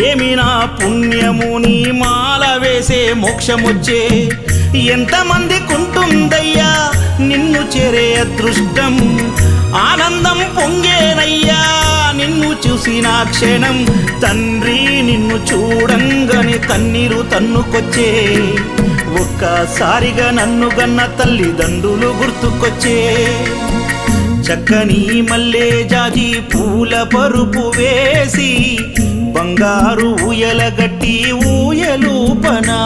ఏమి నా పుణ్యము నీ మాల వేసే మోక్షమొచ్చే ఎంతమందికుంటుందయ్యా నిన్ను చేరే అదృష్టం ఆనందం పొంగేనయ్యా నిన్ను చూసిన క్షణం తండ్రి నిన్ను చూడంగానే కన్నీరు తన్నుకొచ్చే ఒక్కసారిగా నన్ను గన్న తల్లిదండ్రులు గుర్తుకొచ్చే చక్కని మల్లె జాజి పూల పరుపు వేసి బంగారు ఊయల గట్టి ఊయలూపనా